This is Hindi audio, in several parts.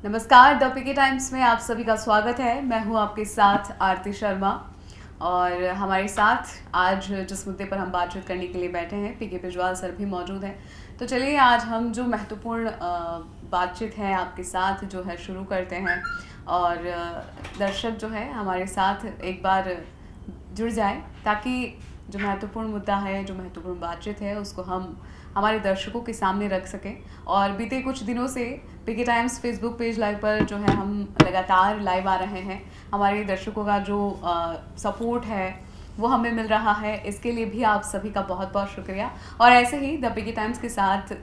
नमस्कार, द पीके टाइम्स में आप सभी का स्वागत है। मैं हूं आपके साथ आरती शर्मा और हमारे साथ आज जिस मुद्दे पर हम बातचीत करने के लिए बैठे हैं, पीके बिजवाल सर भी मौजूद हैं। तो चलिए आज हम जो महत्वपूर्ण बातचीत है आपके साथ जो है शुरू करते हैं और दर्शक जो है हमारे साथ एक बार जुड़ जाए ताकि जो महत्वपूर्ण मुद्दा है, जो महत्वपूर्ण बातचीत है, उसको हम हमारे दर्शकों के सामने रख सकें। और बीते कुछ दिनों से पीके टाइम्स फेसबुक पेज लाइव पर जो है हम लगातार लाइव आ रहे हैं। हमारे दर्शकों का जो सपोर्ट है वो हमें मिल रहा है, इसके लिए भी आप सभी का बहुत बहुत शुक्रिया। और ऐसे ही द पीके टाइम्स के साथ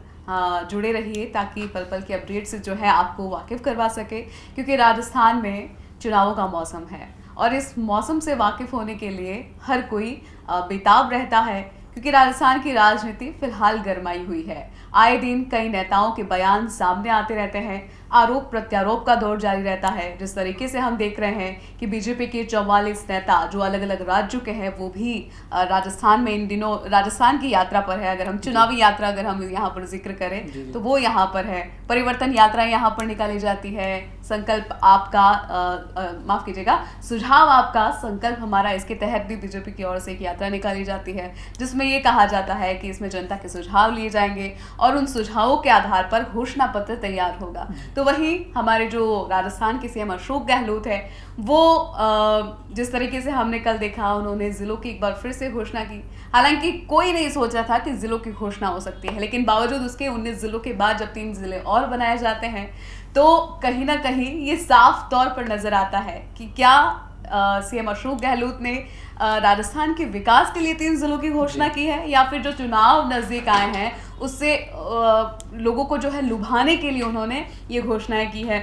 जुड़े रहिए ताकि पल पल की अपडेट से जो है आपको वाकिफ़ करवा सके, क्योंकि राजस्थान में चुनावों का मौसम है और इस मौसम से वाकिफ़ होने के लिए हर कोई बेताब रहता है, क्योंकि राजस्थान की राजनीति फिलहाल गरमाई हुई है। आए दिन कई नेताओं के बयान सामने आते रहते हैं, आरोप प्रत्यारोप का दौर जारी रहता है। जिस तरीके से हम देख रहे हैं कि बीजेपी के 44 नेता जो अलग अलग राज्यों के हैं वो भी राजस्थान में इन दिनों राजस्थान की यात्रा पर है। अगर हम चुनावी यात्रा अगर हम यहाँ पर जिक्र करें तो वो यहाँ पर है। परिवर्तन यात्रा यहाँ पर निकाली जाती है। संकल्प आपका माफ कीजिएगा, सुझाव आपका संकल्प हमारा, इसके तहत भी बीजेपी की ओर से एक यात्रा निकाली जाती है जिसमें ये कहा जाता है कि इसमें जनता के सुझाव लिए जाएंगे और उन सुझावों के आधार पर घोषणा पत्र तैयार होगा। तो वहीं हमारे जो राजस्थान के सीएम अशोक गहलोत है वो जिस तरीके से हमने कल देखा, उन्होंने जिलों की एक बार फिर से घोषणा की। हालांकि कोई नहीं सोचा था कि जिलों की घोषणा हो सकती है, लेकिन बावजूद उसके 19 जिलों के बाद जब 3 जिले और बनाए जाते हैं तो कहीं ना कहीं ये साफ तौर पर नजर आता है कि क्या सीएम अशोक गहलोत ने राजस्थान के विकास के लिए 3 जिलों की घोषणा की है या फिर जो चुनाव नजदीक आए हैं उससे लोगों को जो है लुभाने के लिए उन्होंने ये घोषणाएं की है।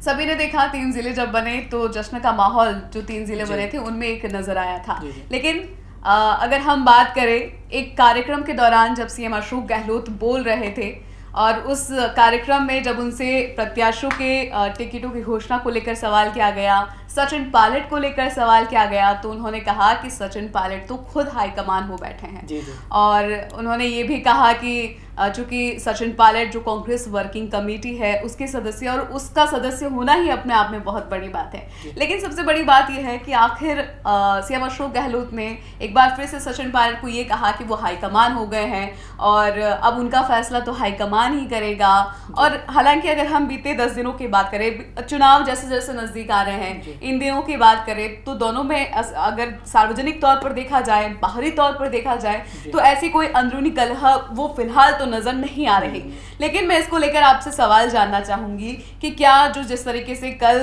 सभी ने देखा 3 जिले जब बने तो जश्न का माहौल जो 3 जिले बने थे उनमें एक नजर आया था। लेकिन अगर हम बात करें एक कार्यक्रम के दौरान जब सीएम अशोक गहलोत बोल रहे थे और उस कार्यक्रम में जब उनसे प्रत्याशियों के टिकटों की घोषणा को लेकर सवाल किया गया, सचिन पायलट को लेकर सवाल किया गया, तो उन्होंने कहा कि सचिन पायलट तो खुद हाईकमान हो बैठे हैं। और उन्होंने ये भी कहा कि चूंकि सचिन पायलट जो कांग्रेस वर्किंग कमेटी है उसके सदस्य और उसका सदस्य होना ही अपने आप में बहुत बड़ी बात है। लेकिन सबसे बड़ी बात यह है कि आखिर सीएम अशोक गहलोत ने एक बार फिर से सचिन पायलट को ये कहा कि वो हाईकमान हो गए हैं और अब उनका फैसला तो हाईकमान ही करेगा। और हालांकि अगर हम बीते 10 दिनों की बात करें, चुनाव जैसे जैसे नजदीक आ रहे हैं, इन दिनों की बात करें तो दोनों में अगर सार्वजनिक तौर पर देखा जाए, बाहरी तौर पर देखा जाए तो ऐसी कोई अंदरूनी कलह वो फिलहाल तो नजर नहीं आ रही। लेकिन मैं इसको लेकर आपसे सवाल जानना चाहूंगी कि क्या जो जिस तरीके से कल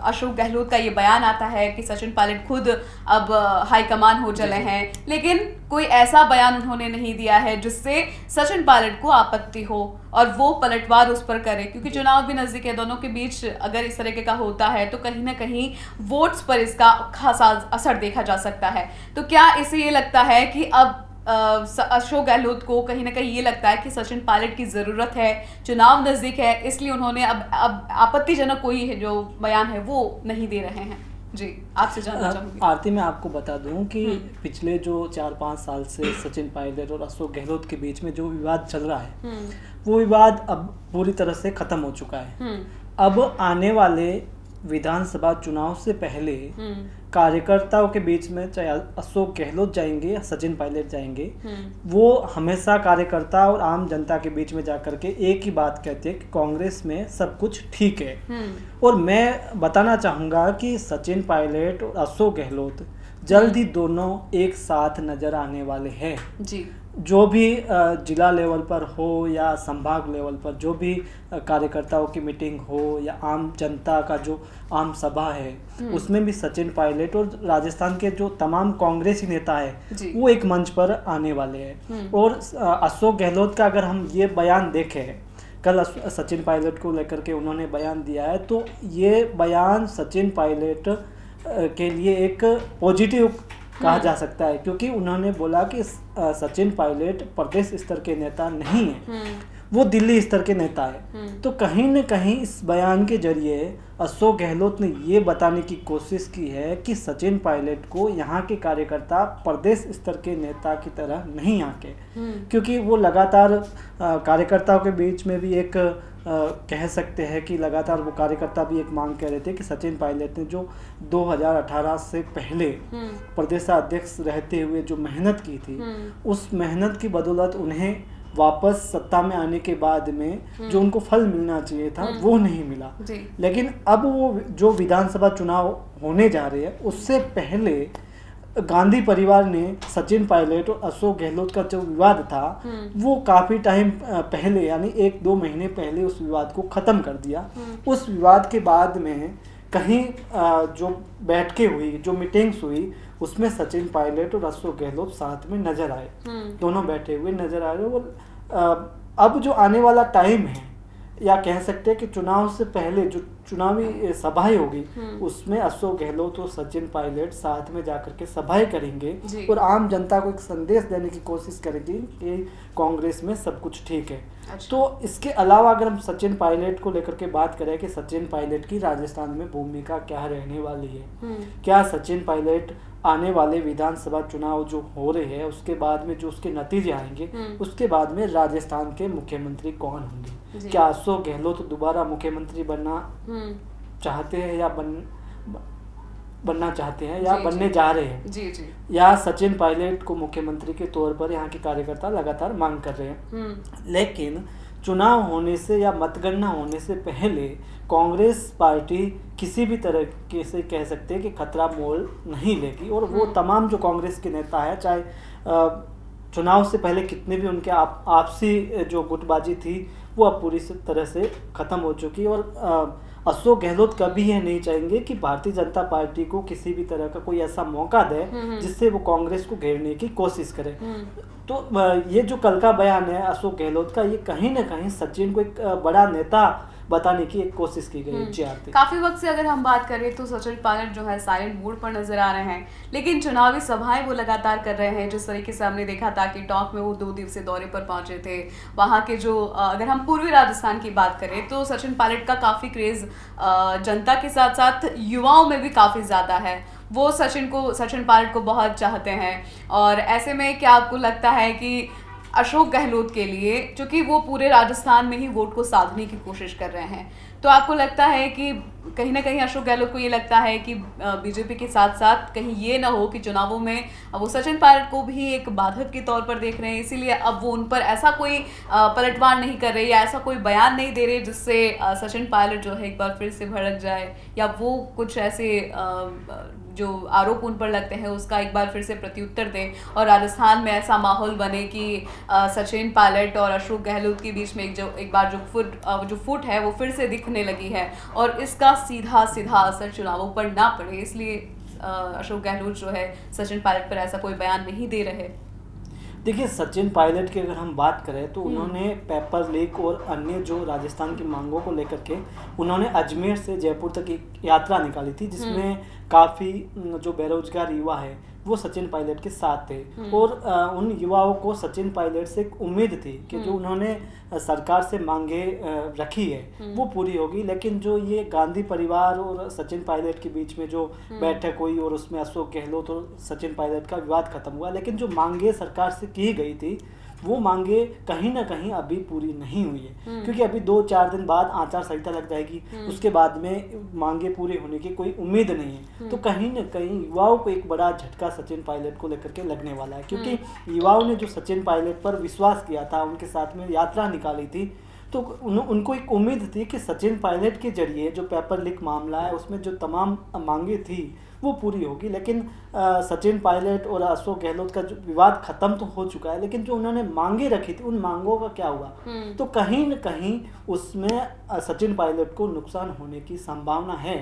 अशोक गहलोत का ये बयान आता है कि सचिन पायलट खुद अब हाईकमान हो चले हैं, लेकिन कोई ऐसा बयान उन्होंने नहीं दिया है जिससे सचिन पायलट को आपत्ति हो और वो पलटवार उस पर करे, क्योंकि चुनाव भी नजदीक है। दोनों के बीच अगर इस तरीके का होता है तो कहीं ना कहीं वोट्स पर इसका खासा असर देखा जा सकता है। तो क्या इसे ये लगता है कि अब अशोक गहलोत को कहीं ना कहीं ये लगता है कि सचिन पायलट की ज़रूरत है, चुनाव नज़दीक है, इसलिए उन्होंने अब आपत्तिजनक कोई है जो बयान है वो नहीं दे रहे हैं? जी, आपसे जानना चाहूँगी। आरती, मैं आपको बता दूं कि पिछले जो 4-5 साल से सचिन पायलट और अशोक गहलोत के बीच में जो विवाद चल रहा है वो विवाद अब पूरी तरह से ख़त्म हो चुका है। अब आने वाले विधानसभा चुनाव से पहले कार्यकर्ताओं के बीच में, चाहे अशोक गहलोत जाएंगे या सचिन पायलट जाएंगे, वो हमेशा कार्यकर्ता और आम जनता के बीच में जाकर के एक ही बात कहते हैं कि कांग्रेस में सब कुछ ठीक है। और मैं बताना चाहूँगा कि सचिन पायलट और अशोक गहलोत जल्द ही दोनों एक साथ नजर आने वाले हैं जी। जो भी जिला लेवल पर हो या संभाग लेवल पर जो भी कार्यकर्ताओं की मीटिंग हो या आम जनता का जो आम सभा है उसमें भी सचिन पायलट और राजस्थान के जो तमाम कांग्रेसी नेता है वो एक मंच पर आने वाले हैं। और अशोक गहलोत का अगर हम ये बयान देखें, कल सचिन पायलट को लेकर के उन्होंने बयान दिया है, तो ये बयान सचिन पायलट के लिए एक पॉजिटिव कहा जा सकता है, क्योंकि उन्होंने बोला कि सचिन पायलट प्रदेश स्तर के नेता नहीं है, वो दिल्ली स्तर के नेता है। तो कहीं न कहीं इस बयान के जरिए अशोक गहलोत ने ये बताने की कोशिश की है कि सचिन पायलट को यहाँ के कार्यकर्ता प्रदेश स्तर के नेता की तरह नहीं आके, क्योंकि वो लगातार कार्यकर्ताओं के बीच में भी एक कह सकते हैं कि लगातार वो कार्यकर्ता भी एक मांग कर रहे थे कि सचिन पायलट ने जो 2018 से पहले प्रदेशाध्यक्ष रहते हुए जो मेहनत की थी, उस मेहनत की बदौलत उन्हें वापस सत्ता में आने के बाद में जो उनको फल मिलना चाहिए था वो नहीं मिला। लेकिन अब वो जो विधानसभा चुनाव होने जा रहे हैं उससे पहले गांधी परिवार ने सचिन पायलट और अशोक गहलोत का जो विवाद था वो काफी टाइम पहले यानी 1-2 महीने पहले उस विवाद को खत्म कर दिया। उस विवाद के बाद में कहीं जो बैठकें हुई, जो मीटिंग्स हुई, उसमें सचिन पायलट और अशोक गहलोत साथ में नजर आए, दोनों बैठे हुए नजर आ रहे। और अब जो आने वाला टाइम है, या कह सकते हैं कि चुनाव से पहले जो चुनावी सभाएं होगी उसमें अशोक गहलोत और सचिन पायलट साथ में जाकर के सभाएं करेंगे और आम जनता को एक संदेश देने की कोशिश करेंगे कि कांग्रेस में सब कुछ ठीक है। तो इसके अलावा अगर हम सचिन पायलट को लेकर के बात करें कि सचिन पायलट की राजस्थान में भूमिका क्या रहने वाली है, क्या सचिन पायलट आने वाले विधानसभा चुनाव जो हो रहे हैं उसके बाद में जो उसके नतीजे आएंगे उसके बाद में राजस्थान के मुख्यमंत्री कौन होंगे, क्या अशोक गहलोत दोबारा मुख्यमंत्री बनना चाहते हैं या बनना चाहते हैं या बनने जा रहे हैं, या सचिन पायलट को मुख्यमंत्री के तौर पर यहाँ के कार्यकर्ता लगातार मांग कर रहे हैं। लेकिन चुनाव होने से या मतगणना होने से पहले कांग्रेस पार्टी किसी भी तरह के से कह सकते हैं कि खतरा मोल नहीं लेगी और वो तमाम जो कांग्रेस के नेता है, चाहे चुनाव से पहले कितने भी उनके आपसी जो गुटबाजी थी वो अब पूरी तरह से खत्म हो चुकी है। और अशोक गहलोत कभी यह नहीं चाहेंगे कि भारतीय जनता पार्टी को किसी भी तरह का कोई ऐसा मौका दे जिससे वो कांग्रेस को घेरने की कोशिश करे। तो ये जो कल का बयान है अशोक गहलोत का, ये कहीं ना कहीं सचिन को एक बड़ा नेता बताने की एक कोशिश की गई जी। आरती, काफी वक्त से अगर हम बात करें तो सचिन पायलट जो है साइलेंट मोड पर नजर आ रहे हैं, लेकिन चुनावी सभाएं वो लगातार कर रहे हैं। जिस तरीके से हमने देखा था कि टॉक में वो 2 दिवसीय दौरे पर पहुंचे थे, वहां के जो अगर हम पूर्वी राजस्थान की बात करें तो सचिन पायलट का काफी क्रेज जनता के साथ साथ युवाओं में भी काफी ज्यादा है। वो सचिन पायलट को बहुत चाहते हैं और ऐसे में क्या आपको लगता है कि अशोक गहलोत के लिए, क्योंकि वो पूरे राजस्थान में ही वोट को साधने की कोशिश कर रहे हैं, तो आपको लगता है कि कहीं ना कहीं अशोक गहलोत को ये लगता है कि बीजेपी के साथ साथ कहीं ये ना हो कि चुनावों में वो सचिन पायलट को भी एक बाधक के तौर पर देख रहे हैं, इसीलिए अब वो उन पर ऐसा कोई पलटवार नहीं कर रहे या ऐसा कोई बयान नहीं दे रहे जिससे सचिन पायलट जो है एक बार फिर से भड़क जाए या वो कुछ ऐसे जो आरोप उन पर लगते हैं उसका एक बार फिर से प्रत्युत्तर दें और राजस्थान में ऐसा माहौल बने कि सचिन पायलट और अशोक गहलोत के बीच में एक बार जो फुट है वो फिर से दिखने लगी है और इसका सीधा असर चुनावों पर ना पड़े, इसलिए अशोक गहलोत जो है सचिन पायलट पर ऐसा कोई बयान नहीं दे रहे। देखिए, सचिन पायलट की अगर हम बात करें तो उन्होंने पेपर लीक और अन्य जो राजस्थान की मांगों को लेकर के उन्होंने अजमेर से जयपुर तक एक यात्रा निकाली थी जिसमें काफ़ी जो बेरोजगार युवा है वो सचिन पायलट के साथ थे और उन युवाओं को सचिन पायलट से एक उम्मीद थी कि जो उन्होंने सरकार से मांगे रखी है वो पूरी होगी। लेकिन जो ये गांधी परिवार और सचिन पायलट के बीच में जो बैठक हुई और उसमें अशोक गहलोत और सचिन पायलट का विवाद खत्म हुआ, लेकिन जो मांगे सरकार से की गई थी वो मांगे कहीं ना कहीं अभी पूरी नहीं हुई है, क्योंकि अभी 2-4 दिन बाद आचार संहिता लग जाएगी, उसके बाद में मांगे पूरे होने की कोई उम्मीद नहीं है। तो कहीं ना कहीं युवाओं को एक बड़ा झटका सचिन पायलट को लेकर के लगने वाला है, क्योंकि युवाओं ने जो सचिन पायलट पर विश्वास किया था, उनके साथ में यात्रा निकाली थी, तो उनको एक उम्मीद थी कि सचिन पायलट के जरिए जो पेपर लीक मामला है उसमें जो तमाम मांगे थी वो पूरी होगी। लेकिन सचिन पायलट और अशोक गहलोत का जो विवाद खत्म तो हो चुका है, लेकिन जो उन्होंने मांगे रखी थी उन मांगों का क्या हुआ, तो कहीं न कहीं उसमें सचिन पायलट को नुकसान होने की संभावना है।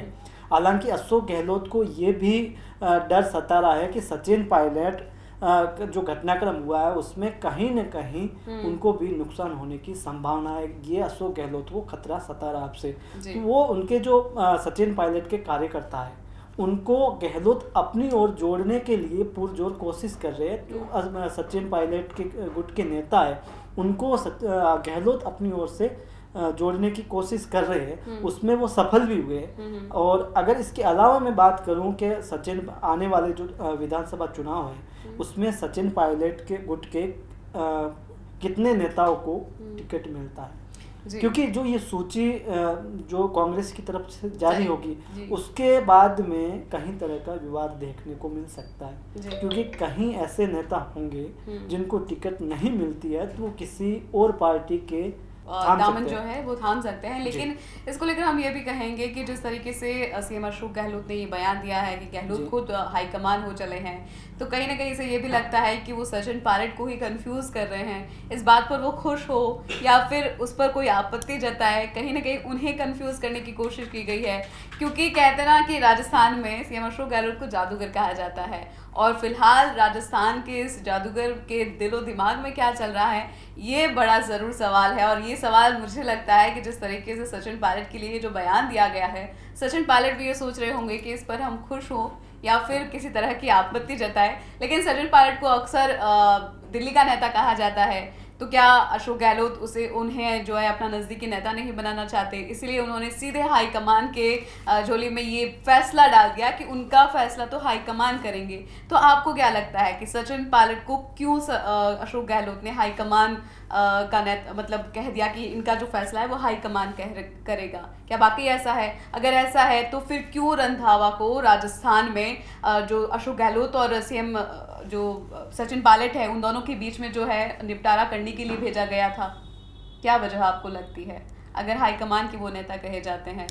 हालांकि अशोक गहलोत को ये भी डर सता रहा है कि सचिन पायलट जो घटनाक्रम हुआ है उसमें कहीं न कहीं उनको भी नुकसान होने की संभावना है। ये अशोक गहलोत को खतरा सता रहा आपसे। तो वो उनके जो सचिन पायलट के कार्यकर्ता है उनको गहलोत अपनी ओर जोड़ने के लिए पुरजोर कोशिश कर रहे हैं। जो सचिन पायलट के गुट के नेता है उनको गहलोत अपनी ओर से जोड़ने की कोशिश कर रहे हैं, उसमें वो सफल भी हुए। और अगर इसके अलावा मैं बात करूं कि सचिन आने वाले जो विधानसभा चुनाव है उसमें सचिन पायलट के गुट के कितने नेताओं को टिकट मिलता है। क्योंकि जो ये सूची जो कांग्रेस की तरफ से जारी होगी जी। उसके बाद में कहीं तरह का विवाद देखने को मिल सकता है, क्योंकि कहीं ऐसे नेता होंगे जिनको टिकट नहीं मिलती है तो वो किसी और पार्टी के दामन जो है वो थाम सकते हैं। लेकिन इसको लेकर हम ये भी कहेंगे कि जिस तरीके से सीएम अशोक गहलोत ने ये बयान दिया है कि गहलोत खुद हाईकमान हो चले हैं, तो कहीं ना कहीं से ये भी लगता है कि वो सचिन पायलट को ही कंफ्यूज कर रहे हैं। इस बात पर वो खुश हो या फिर उस पर कोई आपत्ति जताए, कहीं ना कहीं उन्हें कंफ्यूज करने की कोशिश की गई है। क्योंकि कहते ना कि राजस्थान में सीएम अशोक गहलोत को जादूगर कहा जाता है, और फिलहाल राजस्थान के इस जादूगर के दिलो दिमाग में क्या चल रहा है, ये बड़ा ज़रूर सवाल है। और ये सवाल मुझे लगता है कि जिस तरीके से सचिन पायलट के लिए जो बयान दिया गया है, सचिन पायलट भी ये सोच रहे होंगे कि इस पर हम खुश हों या फिर किसी तरह की आपत्ति जताए। लेकिन सचिन पायलट को अक्सर दिल्ली का नेता कहा जाता है, तो क्या अशोक गहलोत उन्हें जो है अपना नज़दीकी नेता नहीं बनाना चाहते, इसलिए उन्होंने सीधे हाईकमान के झोली में ये फैसला डाल दिया कि उनका फैसला तो हाईकमान करेंगे। तो आपको क्या लगता है कि सचिन पायलट को क्यों अशोक गहलोत ने हाईकमान का मतलब कह दिया कि इनका जो फैसला है वो हाईकमान करेगा? क्या बाकी ऐसा है? अगर ऐसा है तो फिर क्यों रंधावा को राजस्थान में जो अशोक गहलोत और सीएम जो सचिन पायलट है उन दोनों के बीच में जो है निपटारा करने के लिए भेजा गया था? क्या वजह आपको लगती है? अगर हाईकमान के वो नेता कहे जाते हैं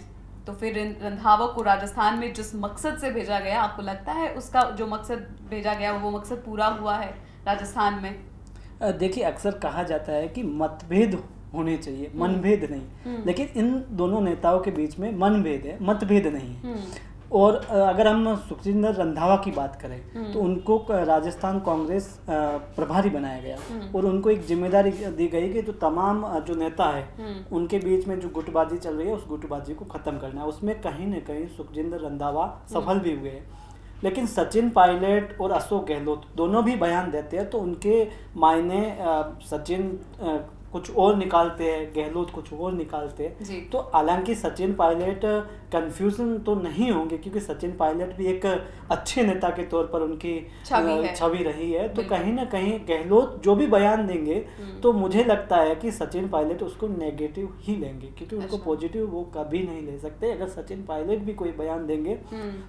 तो फिर रंधावा को राजस्थान में जिस मकसद से भेजा गया, आपको लगता है उसका जो मकसद भेजा गया वो मकसद पूरा हुआ है राजस्थान में? देखिए, अक्सर कहा जाता है कि मतभेद होने चाहिए, मनभेद नहीं, लेकिन इन दोनों नेताओं के बीच में मनभेद है, मतभेद नहीं है। और अगर हम सुखजिंदर रंधावा की बात करें तो उनको राजस्थान कांग्रेस प्रभारी बनाया गया और उनको एक जिम्मेदारी दी गई कि जो तमाम जो नेता है उनके बीच में जो गुटबाजी चल रही है उस गुटबाजी को खत्म करना है। उसमें कहीं न कहीं सुखजिंदर रंधावा सफल भी हुए हैं। लेकिन सचिन पायलट और अशोक गहलोत दोनों भी बयान देते हैं तो उनके मायने सचिन कुछ और निकालते हैं, गहलोत कुछ और निकालते हैं। तो हालांकि सचिन पायलट कंफ्यूजन तो नहीं होंगे, क्योंकि सचिन पायलट भी एक अच्छे नेता के तौर पर उनकी छवि रही है। तो कहीं ना कहीं गहलोत जो भी बयान देंगे तो मुझे लगता है कि सचिन पायलट उसको नेगेटिव ही लेंगे, क्योंकि उनको पॉजिटिव वो कभी नहीं ले सकते। अगर सचिन पायलट भी कोई बयान देंगे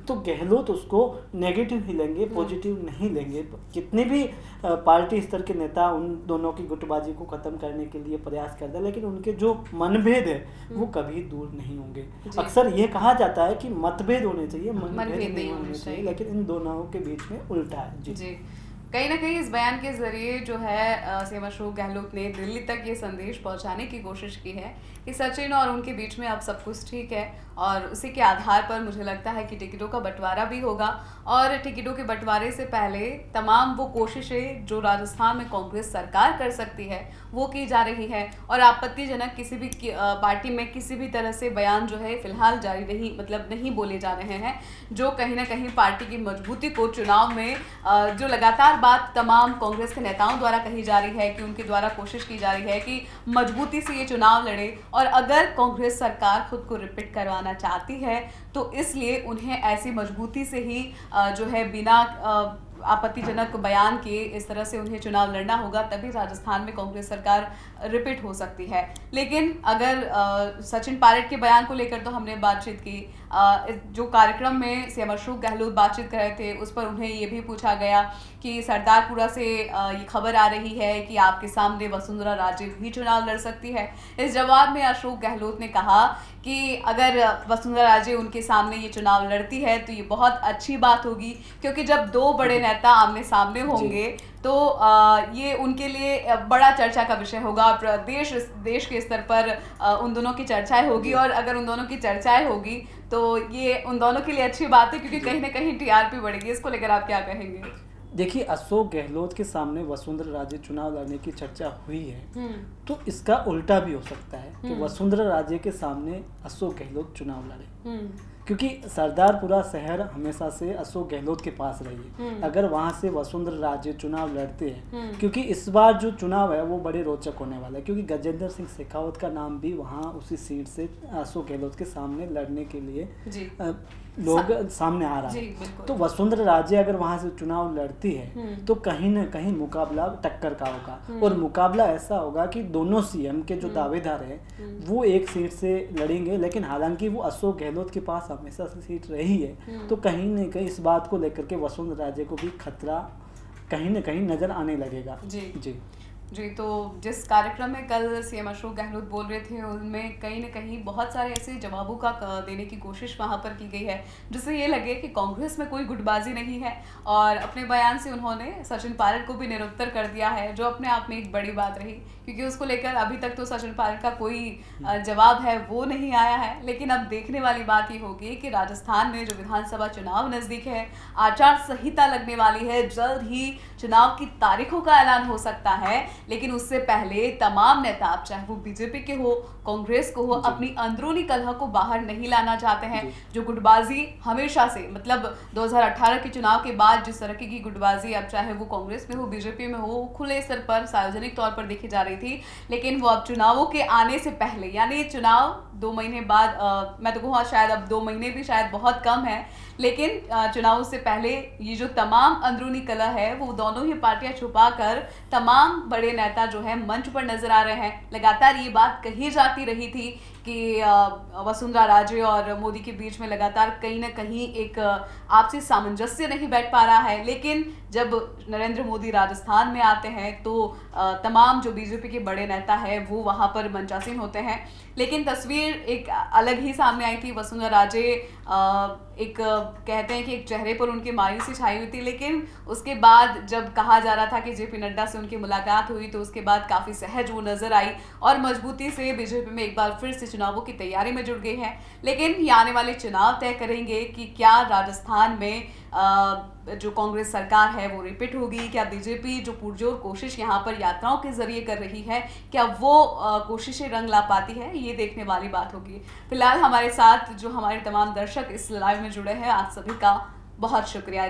तो गहलोत उसको नेगेटिव ही लेंगे, पॉजिटिव नहीं लेंगे। कितने भी पार्टी स्तर के नेता उन दोनों की गुटबाजी को खत्म करने के लिए प्रयास करते हैं, लेकिन उनके जो मनभेद है वो कभी दूर नहीं होंगे। अक्सर ये कहा जाता है कि मतभेद होने चाहिए, मनभेद नहीं होने चाहिए, लेकिन इन दोनों के बीच में उल्टा है। जी कहीं ना कहीं इस बयान के जरिए जो है सीएम अशोक गहलोत ने दिल्ली तक ये संदेश पहुंचाने की कोशिश की है कि सचिन और उनके बीच में अब सब कुछ ठीक है, और उसी के आधार पर मुझे लगता है कि टिकटों का बंटवारा भी होगा। और टिकटों के बंटवारे से पहले तमाम वो कोशिशें जो राजस्थान में कांग्रेस सरकार कर सकती है वो की जा रही है, और आपत्तिजनक किसी भी पार्टी में किसी भी तरह से बयान जो है फिलहाल जारी नहीं बोले जा रहे हैं, जो कहीं ना कहीं पार्टी की मजबूती को चुनाव में जो लगातार बात तमाम कांग्रेस के नेताओं द्वारा कही जा रही है कि उनके द्वारा कोशिश की जा रही है कि मजबूती से ये चुनाव लड़े, और अगर कांग्रेस सरकार खुद को रिपीट करवाना चाहती है तो इसलिए उन्हें ऐसी मजबूती से ही जो है बिना आपत्तिजनक बयान के इस तरह से उन्हें चुनाव लड़ना होगा, तभी राजस्थान में कांग्रेस सरकार रिपीट हो सकती है। लेकिन अगर सचिन पायलट के बयान को लेकर तो हमने बातचीत की, जो कार्यक्रम में सीएम अशोक गहलोत बातचीत कर रहे थे उस पर उन्हें ये भी पूछा गया कि सरदारपुरा से ये खबर आ रही है कि आपके सामने वसुंधरा राजे भी चुनाव लड़ सकती है। इस जवाब में अशोक गहलोत ने कहा कि अगर वसुंधरा राजे उनके सामने ये चुनाव लड़ती है तो ये बहुत अच्छी बात होगी, क्योंकि जब दो बड़े नेता आमने सामने होंगे तो ये उनके लिए बड़ा चर्चा का विषय होगा। देश के स्तर पर उन दोनों की चर्चाएं होगी, और अगर उन दोनों की चर्चाएं होगी तो ये उन दोनों के लिए अच्छी बात है, क्योंकि कहीं ना कहीं टीआरपी बढ़ेगी। इसको लेकर आप क्या कहेंगे? देखिए, अशोक गहलोत के सामने वसुंधरा राजे चुनाव लड़ने की चर्चा हुई है, तो इसका उल्टा भी हो सकता है कि वसुंधरा राजे के सामने अशोक गहलोत चुनाव लड़े। क्योंकि सरदारपुरा शहर हमेशा से अशोक गहलोत के पास रही है। अगर वहाँ से वसुंधरा राजे चुनाव लड़ते हैं, क्योंकि इस बार जो चुनाव है वो बड़े रोचक होने वाला है, क्योंकि गजेंद्र सिंह शेखावत का नाम भी वहाँ उसी सीट से अशोक गहलोत के सामने लड़ने के लिए लोग सामने आ रहा है। तो वसुंधरा राजे अगर वहाँ से चुनाव लड़ती है तो कहीं ना कहीं मुकाबला टक्कर का होगा, और मुकाबला ऐसा होगा कि दोनों सीएम के जो दावेदार हैं वो एक सीट से लड़ेंगे, लेकिन हालांकि वो अशोक गहलोत के पास हमेशा से सीट रही है, तो कहीं ना कहीं इस बात को लेकर के वसुंधरा राजे को भी खतरा कहीं ना कहीं नजर आने लगेगा। जी, तो जिस कार्यक्रम में कल सीएम अशोक गहलोत बोल रहे थे उनमें कहीं न कहीं बहुत सारे ऐसे जवाबों का देने की कोशिश वहाँ पर की गई है जिससे ये लगे कि कांग्रेस में कोई गुटबाजी नहीं है, और अपने बयान से उन्होंने सचिन पायलट को भी निरुत्तर कर दिया है, जो अपने आप में एक बड़ी बात रही, क्योंकि उसको लेकर अभी तक तो सचिन पायलट का कोई जवाब है वो नहीं आया है। लेकिन अब देखने वाली बात ये होगी कि राजस्थान में जो विधानसभा चुनाव नज़दीक है, आचार संहिता लगने वाली है, जल्द ही चुनाव की तारीखों का ऐलान हो सकता है, लेकिन उससे पहले तमाम नेता, चाहे वो बीजेपी के हो, कांग्रेस को हो, अपनी अंदरूनी कलह को बाहर नहीं लाना चाहते हैं। जो गुटबाजी हमेशा से, मतलब 2018 के चुनाव के बाद जिस तरह की गुटबाजी अब चाहे वो कांग्रेस में हो, बीजेपी में हो, खुले स्तर पर सार्वजनिक तौर पर देखी जा रही थी, लेकिन वो अब चुनावों के आने से पहले, यानी चुनाव 2 महीने बाद, मैं तो कहूँ शायद अब 2 महीने भी शायद बहुत कम है, लेकिन चुनावों से पहले ये जो तमाम अंदरूनी कलह है वो दोनों ही पार्टियां छुपाकर तमाम बड़े नेता जो है मंच पर नजर आ रहे हैं। लगातार ये बात कही जाती रही थी कि वसुंधरा राजे और मोदी के बीच में लगातार कहीं ना कहीं एक आपसी सामंजस्य नहीं बैठ पा रहा है, लेकिन जब नरेंद्र मोदी राजस्थान में आते हैं तो तमाम जो बीजेपी के बड़े नेता है वो वहाँ पर मंचासीन होते हैं। लेकिन तस्वीर एक अलग ही सामने आई थी। वसुंधरा राजे एक कहते हैं कि एक चेहरे पर उनकी मायूसी छाई हुई थी, लेकिन उसके बाद जब कहा जा रहा था कि जेपी नड्डा से उनकी मुलाकात हुई तो उसके बाद काफ़ी सहज वो नजर आई और मजबूती से बीजेपी में एक बार फिर से चुनावों की तैयारी में जुड़ गई है। लेकिन ये आने वाले चुनाव तय करेंगे कि क्या राजस्थान में जो कांग्रेस सरकार है वो रिपीट होगी, क्या बीजेपी जो पुरजोर कोशिश यहाँ पर यात्राओं के जरिए कर रही है, क्या वो कोशिशें रंग ला पाती है, ये देखने वाली बात होगी। फिलहाल हमारे साथ जो हमारे तमाम दर्शक इस लाइव में जुड़े हैं, आप सभी का बहुत शुक्रिया।